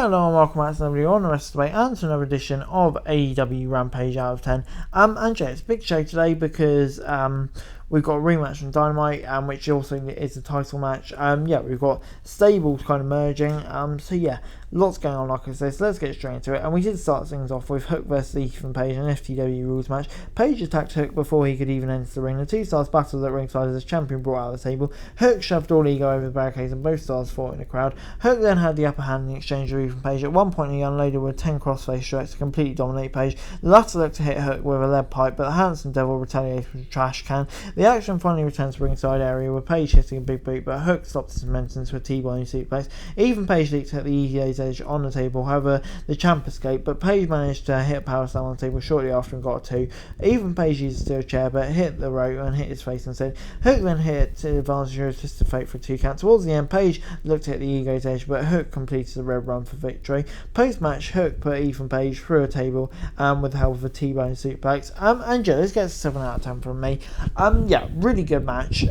Hello and welcome back to another video on the rest of the way and to another edition of AEW Rampage Out of 10. And yeah, it's a big show today because we've got a rematch from Dynamite, which also is a title match. Yeah, we've got stables kind of merging. So yeah, lots going on, like I said. So let's get straight into it. And we did start things off with Hook versus Ethan Page, an FTW rules match. Page attacked Hook before he could even enter the ring. The two stars battled at ringside as champion brought out of the table. Hook shoved all ego over the barricades and both stars fought in the crowd. Hook then had the upper hand in the exchange with Ethan Page. At one point he unloaded with 10 crossface strikes to completely dominate Page. The latter looked to hit Hook with a lead pipe, but the handsome devil retaliated with a trash can. The action finally returned to the ringside area with Page hitting a big boot, but Hook stopped his momentum to a T-bone suplex. Ethan Page leaped at the EDA's edge on the table, however the champ escaped, but Page managed to hit a power slam on the table shortly after and got a 2. Ethan Page used a steel chair but hit the rope and hit his face instead. Hook then hit the advantage of his Twist of Fate for a 2 count. Towards the end, Page looked to hit the ego's edge, but Hook completed the red run for victory. Post-match, Hook put Ethan Page through a table with the help of a T-bone suplex. And yeah, this gets a 7 out of 10 from me. Yeah, really good match.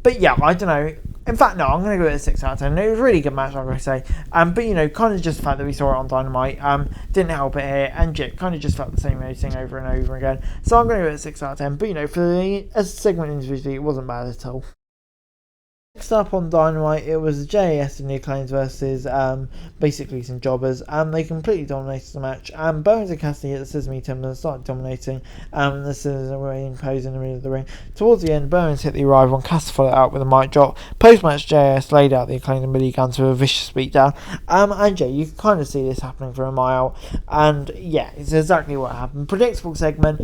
But yeah, I don't know. In fact, no, I'm going to give it a 6 out of 10. It was a really good match, I'm going to say. But, you know, kind of just the fact that we saw it on Dynamite didn't help it here. And yeah, kind of just felt the same thing over and over again. So I'm going to give it a 6 out of 10. But, you know, as a segment individually, it wasn't bad at all. Next up on Dynamite, it was JAS and the Acclaims versus basically some jobbers, and they completely dominated the match. Bowens and Cassidy hit the Sesame Timber and started dominating the Sesame pose in the middle of the ring. Towards the end, Bowens hit the arrival and Cassidy followed out with a mic drop. Post-match, JAS laid out the Acclaims and Billy Gunn to a vicious beatdown. And yeah, you can kind of see this happening for a mile, and yeah, it's exactly what happened. Predictable segment.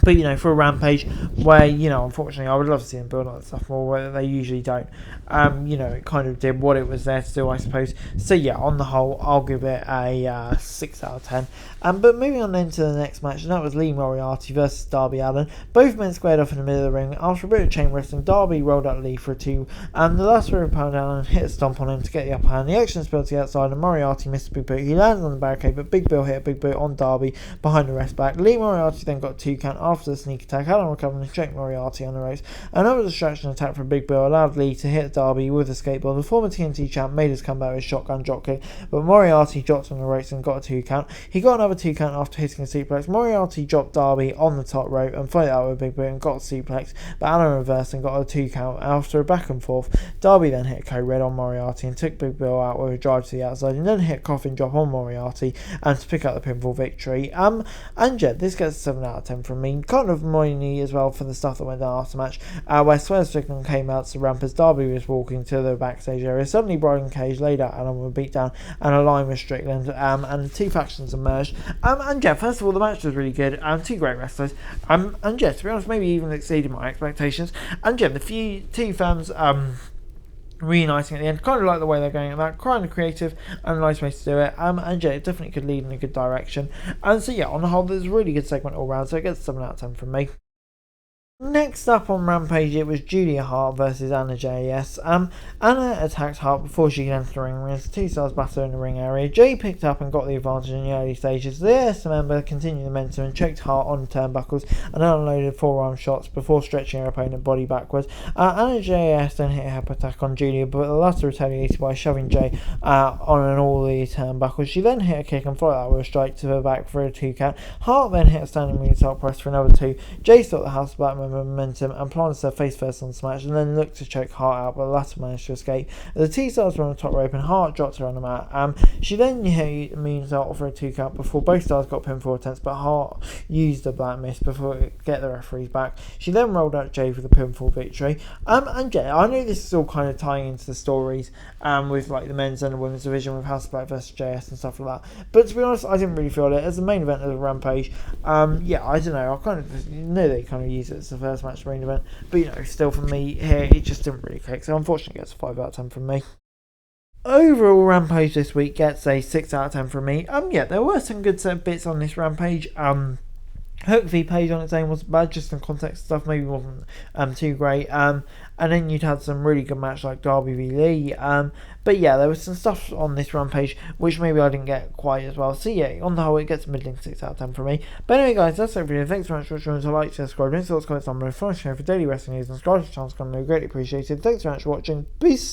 But, you know, for a Rampage where, you know, unfortunately I would love to see them build on that stuff more, where they usually don't. You know, it kind of did what it was there to do, I suppose. So, yeah, on the whole, I'll give it a 6 out of 10. But moving on then to the next match, and that was Lee Moriarty versus Darby Allin. Both men squared off in the middle of the ring. After a bit of chain wrestling, Darby rolled out Lee for a 2, and the last row pound Allin and hit a stomp on him to get the upper hand. The action spilled to the outside, and Moriarty missed a big boot. He landed on the barricade, but Big Bill hit a big boot on Darby behind the rest back. Lee Moriarty then got a 2 count after the sneak attack. Allin recovered and checked Moriarty on the ropes. Another distraction attack from Big Bill allowed Lee to hit Darby with a skateboard. The former TNT champ made his comeback with a shotgun dropkick, but Moriarty dropped on the ropes and got a 2 count. He got another 2 count after hitting a suplex. Moriarty dropped Darby on the top rope and followed out with a big boot and got a suplex, but Allin reversed and got a 2 count after a back and forth. Darby then hit a code red on Moriarty and took Big Bill out with a drive to the outside, and then hit a coffin drop on Moriarty and to pick up the pinfall victory. And yeah, this gets a 7 out of 10 from me. Kind of money as well for the stuff that went down after the match, where Swerve Strickland came out to the ramp as Darby was walking to the backstage area. Suddenly Brian Cage laid out Allin with a beatdown and a line with Strickland, and the two factions emerged. And yeah, first of all, the match was really good. Two great wrestlers. And yeah, to be honest, maybe even exceeded my expectations. And yeah, the two firms reuniting at the end, kind of like the way they're going at that, kind of creative and a nice way to do it. And yeah, it definitely could lead in a good direction. And so yeah, on the whole, there's a really good segment all round, so it gets 7 out of 10 from me. Next up on Rampage, it was Julia Hart versus Anna JAS. Anna attacked Hart before she could enter the ring as the two stars battled in the ring area. Jay picked up and got the advantage in the early stages. The AS member continued the momentum and checked Hart on the turnbuckles and unloaded forearm shots before stretching her opponent body backwards. Anna JAS then hit a hip attack on Julia, but the latter retaliated by shoving Jay on all the turnbuckles. She then hit a kick and followed that with a strike to her back for a 2 count. Hart then hit a standing moonsault press for another 2. Jay stopped the House of Black momentum and planted her face first on the smash, and then looked to choke Hart out, but the latter managed to escape. The T-stars were on the top rope and Hart dropped her on the mat. She then hit a moonsault for a 2 count before both stars got pinfall attempts, but Hart used the black mist before it get the referees back. She then rolled out Jay for the pinfall victory. And yeah, I know this is all kind of tying into the stories with like the men's and the women's division with House of Black versus JS and stuff like that, but to be honest, I didn't really feel it as the main event of the Rampage. Yeah, I don't know, I kind of knew they kind of used it as the first match main event, but you know, still for me here, it just didn't really click, so unfortunately it gets a 5 out of 10 from me. Overall, Rampage this week gets a 6 out of 10 from me. Yeah, there were some good bits on this Rampage. Hook v Page on its own wasn't bad, just in context stuff maybe wasn't too great. And then you'd had some really good match like Darby v Lee. But yeah, there was some stuff on this Rampage which maybe I didn't get quite as well. So yeah, on the whole, it gets a middling 6 out of 10 from me. But anyway, guys, that's everything. Thanks very much for watching. So like, subscribe, don't forget to comment down below, follow, share for daily wrestling news, and subscribe to the channel. It's going to be greatly appreciated. Thanks very much for watching. Peace.